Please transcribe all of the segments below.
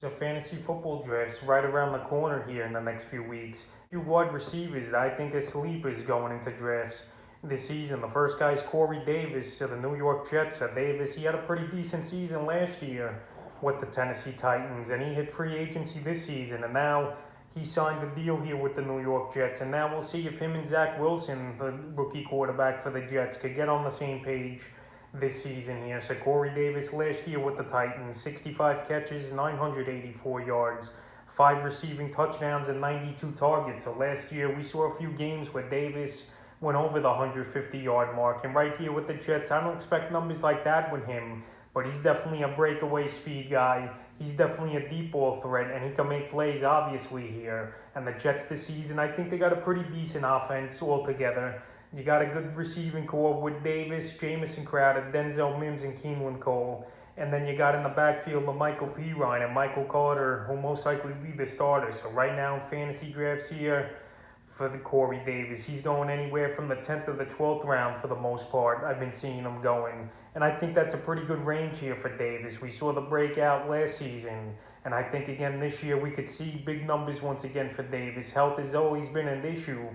The fantasy football draft's right around the corner here in the next few weeks. Few wide receivers that I think are sleepers going into drafts this season. The first guy is Corey Davis of the New York Jets. Davis, he had a pretty decent season last year with the Tennessee Titans, and he hit free agency this season, and now he signed a deal here with the New York Jets, and now we'll see if him and Zach Wilson, the rookie quarterback for the Jets, could get on the same page this season here. So Corey Davis last year with the Titans, 65 catches, 984 yards, 5 receiving touchdowns, and 92 targets. So last year we saw a few games where Davis went over the 150-yard mark. And right here with the Jets, I don't expect numbers like that with him, but he's definitely a breakaway speed guy. He's definitely a deep ball threat, and he can make plays, obviously, here. And the Jets this season, I think they got a pretty decent offense altogether. You got a good receiving core with Davis, Jamison Crowder, Denzel Mims, and Keeneland Cole. And then you got in the backfield Michael Pirine and Michael Carter, who most likely be the starters. So right now in fantasy drafts here for the Corey Davis, he's going anywhere from the 10th to the 12th round for the most part. I've been seeing him going. And I think that's a pretty good range here for Davis. We saw the breakout last season. And I think again this year we could see big numbers once again for Davis. Health has always been an issue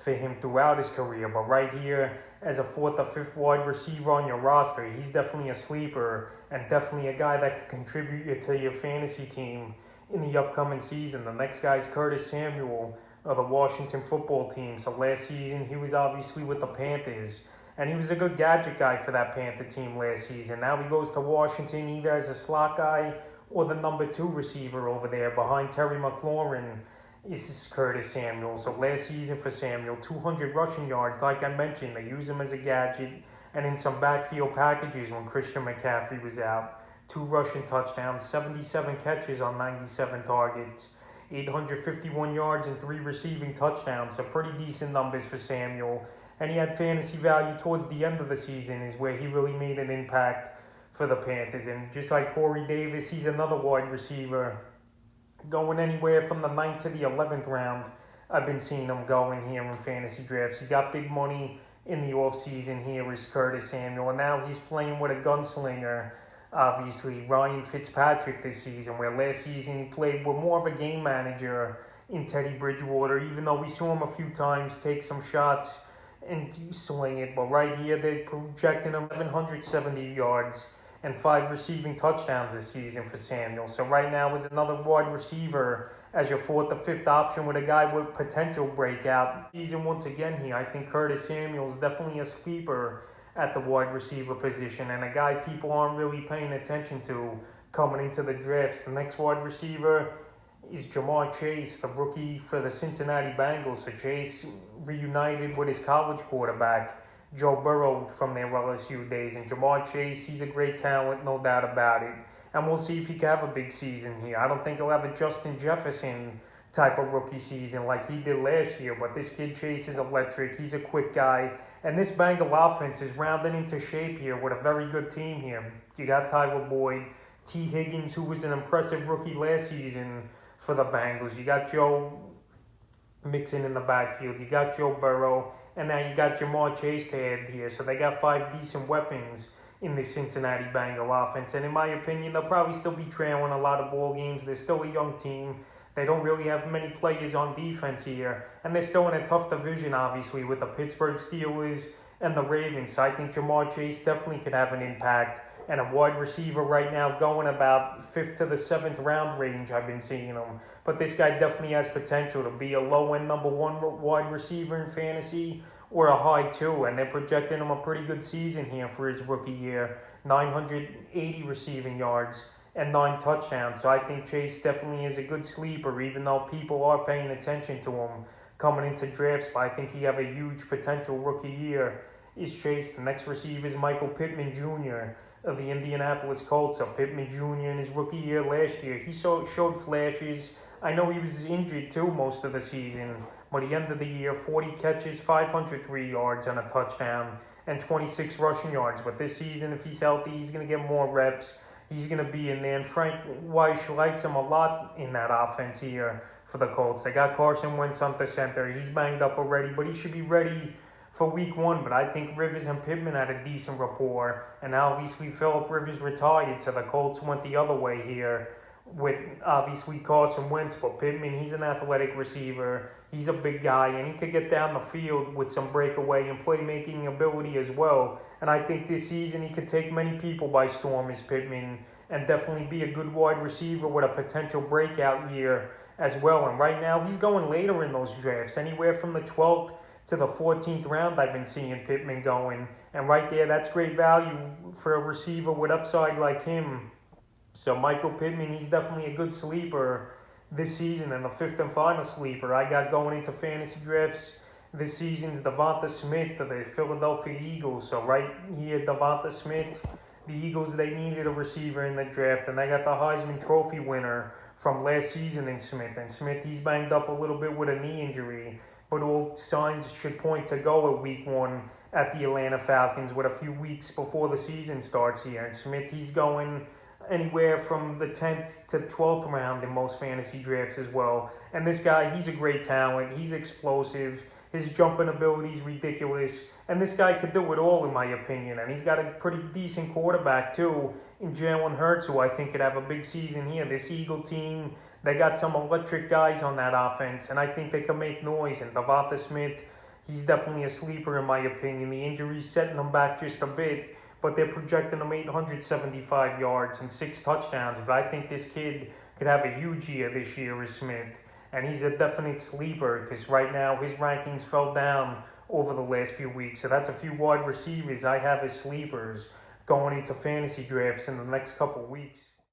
for him throughout his career, but right here as a 4th or 5th wide receiver on your roster, he's definitely a sleeper and definitely a guy that can contribute to your fantasy team in the upcoming season. The next guy is Curtis Samuel of the Washington football team. So last season he was obviously with the Panthers, and he was a good gadget guy for that Panther team last season. Now he goes to Washington either as a slot guy or the number 2 receiver over there behind Terry McLaurin. This is Curtis Samuel. So last season for Samuel, 200 rushing yards. Like I mentioned, they use him as a gadget and in some backfield packages when Christian McCaffrey was out. 2 rushing touchdowns, 77 catches on 97 targets, 851 yards and 3 receiving touchdowns. So pretty decent numbers for Samuel. And he had fantasy value towards the end of the season is where he really made an impact for the Panthers. And just like Corey Davis, he's another wide receiver going anywhere from the 9th to the 11th round. I've been seeing him going here in fantasy drafts. He got big money in the offseason here is Curtis Samuel. And now he's playing with a gunslinger, obviously, Ryan Fitzpatrick this season, where last season he played with more of a game manager in Teddy Bridgewater, even though we saw him a few times take some shots and sling it. But right here, they're projecting him 770 yards and 5 receiving touchdowns this season for Samuel. So right now is another wide receiver as your 4th or 5th option with a guy with potential breakout season once again here. I think Curtis Samuel is definitely a sleeper at the wide receiver position and a guy people aren't really paying attention to coming into the drafts. The next wide receiver is JaMarr Chase, the rookie for the Cincinnati Bengals. So Chase reunited with his college quarterback, Joe Burrow, from their LSU days. And JaMarr Chase, he's a great talent, no doubt about it. And we'll see if he can have a big season here. I don't think he'll have a Justin Jefferson type of rookie season like he did last year. But this kid Chase is electric. He's a quick guy. And this Bengal offense is rounding into shape here with a very good team here. You got Tyler Boyd, T. Higgins, who was an impressive rookie last season for the Bengals. You got Joe Mixon in the backfield. You got Joe Burrow. And now you got JaMarr Chase to add here. So they got 5 decent weapons in the Cincinnati Bengal offense. And in my opinion, they'll probably still be trailing a lot of ball games. They're still a young team. They don't really have many players on defense here. And they're still in a tough division, obviously, with the Pittsburgh Steelers and the Ravens. So I think JaMarr Chase definitely could have an impact. And a wide receiver right now going about 5th to the 7th round range, I've been seeing him. But this guy definitely has potential to be a low-end number 1 wide receiver in fantasy or a high 2. And they're projecting him a pretty good season here for his rookie year. 980 receiving yards and 9 touchdowns. So I think Chase definitely is a good sleeper, even though people are paying attention to him coming into drafts. But I think he have a huge potential rookie year is Chase. The next receiver is Michael Pittman Jr. of the Indianapolis Colts. So Pittman Jr. in his rookie year last year, he showed flashes. I know he was injured too most of the season, but he ended the year 40 catches, 503 yards and a touchdown, and 26 rushing yards. But this season, if he's healthy, he's going to get more reps. He's going to be in there. And Frank Weiss likes him a lot in that offense here for the Colts. They got Carson Wentz under center. He's banged up already, but he should be ready for week 1. But I think Rivers and Pittman had a decent rapport. And obviously Phillip Rivers retired, so the Colts went the other way here with obviously Carson Wentz, but Pittman, he's an athletic receiver. He's a big guy, and he could get down the field with some breakaway and playmaking ability as well. And I think this season he could take many people by storm as Pittman and definitely be a good wide receiver with a potential breakout year as well. And right now, he's going later in those drafts, anywhere from the 12th to the 14th round. I've been seeing Pittman going. And right there, that's great value for a receiver with upside like him. So Michael Pittman, he's definitely a good sleeper this season, and the fifth and final sleeper I got going into fantasy drafts this season's Devonta Smith of the Philadelphia Eagles. So right here, Devonta Smith, the Eagles, they needed a receiver in the draft, and they got the Heisman Trophy winner from last season in Smith. And Smith, he's banged up a little bit with a knee injury, but all signs should point to go at week 1 at the Atlanta Falcons with a few weeks before the season starts here. And Smith, he's going anywhere from the 10th to 12th round in most fantasy drafts as well. And this guy, he's a great talent. He's explosive. His jumping ability is ridiculous. And this guy could do it all, in my opinion. And he's got a pretty decent quarterback, too, in Jalen Hurts, who I think could have a big season here. This Eagle team, they got some electric guys on that offense, and I think they can make noise. And Devonta Smith, he's definitely a sleeper, in my opinion. The injury's setting him back just a bit, but they're projecting him 875 yards and 6 touchdowns. But I think this kid could have a huge year this year as Smith. And he's a definite sleeper because right now his rankings fell down over the last few weeks. So that's a few wide receivers I have as sleepers going into fantasy drafts in the next couple weeks.